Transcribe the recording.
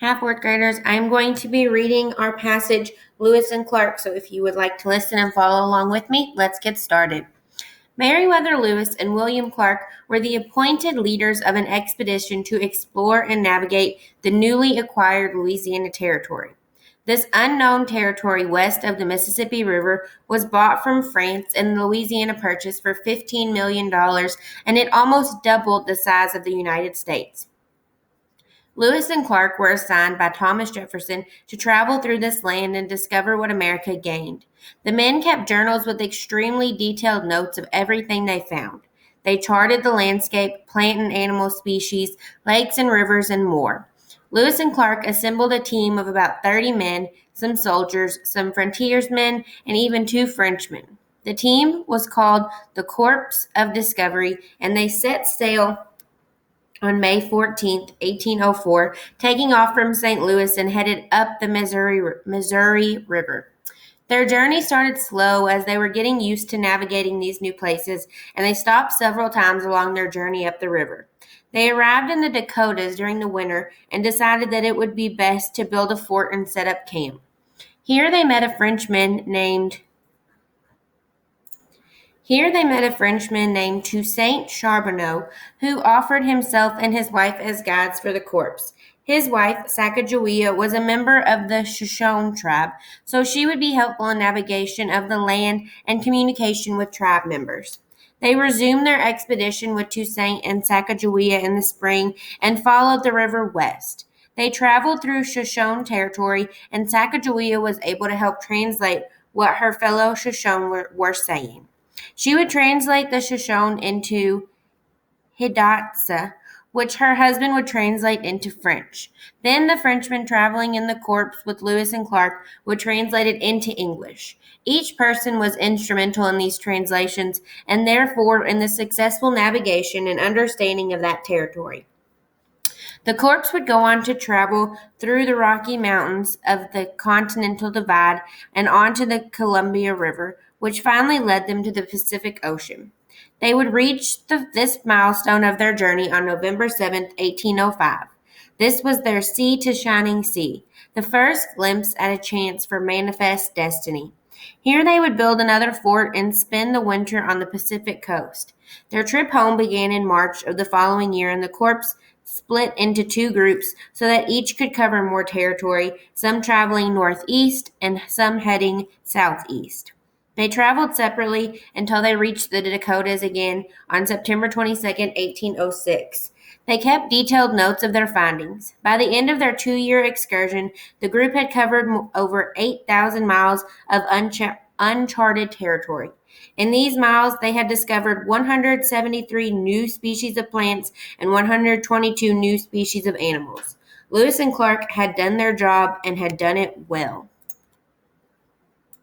Hi, fourth graders. I'm going to be reading our passage, Lewis and Clark. So if you would like to listen and follow along with me, let's get started. Meriwether Lewis and William Clark were the appointed leaders of an expedition to explore and navigate the newly acquired Louisiana Territory. This unknown territory west of the Mississippi River was bought from France and the Louisiana Purchase for $15 million, and it almost doubled the size of the United States. Lewis and Clark were assigned by Thomas Jefferson to travel through this land and discover what America gained. The men kept journals with extremely detailed notes of everything they found. They charted the landscape, plant and animal species, lakes and rivers, and more. Lewis and Clark assembled a team of about 30 men, some soldiers, some frontiersmen, and even 2 Frenchmen. The team was called the Corps of Discovery, and they set sail on May 14, 1804, taking off from St. Louis and headed up the Missouri River. Their journey started slow as they were getting used to navigating these new places, and they stopped several times along their journey up the river. They arrived in the Dakotas during the winter and decided that it would be best to build a fort and set up camp. Here they met a Frenchman named Toussaint Charbonneau, who offered himself and his wife as guides for the corps. His wife, Sacagawea, was a member of the Shoshone tribe, so she would be helpful in navigation of the land and communication with tribe members. They resumed their expedition with Toussaint and Sacagawea in the spring and followed the river west. They traveled through Shoshone territory, and Sacagawea was able to help translate what her fellow Shoshone were saying. She would translate the Shoshone into Hidatsa, which her husband would translate into French. Then the Frenchman traveling in the corps with Lewis and Clark would translate it into English. Each person was instrumental in these translations and therefore in the successful navigation and understanding of that territory. The corps would go on to travel through the Rocky Mountains of the Continental Divide and onto the Columbia River, which finally led them to the Pacific Ocean. They would reach this milestone of their journey on November 7, 1805. This was their sea to shining sea, the first glimpse at a chance for manifest destiny. Here they would build another fort and spend the winter on the Pacific coast. Their trip home began in March of the following year, and the corps split into 2 groups so that each could cover more territory, some traveling northeast and some heading southeast. They traveled separately until they reached the Dakotas again on September 22, 1806. They kept detailed notes of their findings. By the end of their 2-year excursion, the group had covered over 8,000 miles of uncharted territory. In these miles, they had discovered 173 new species of plants and 122 new species of animals. Lewis and Clark had done their job and had done it well.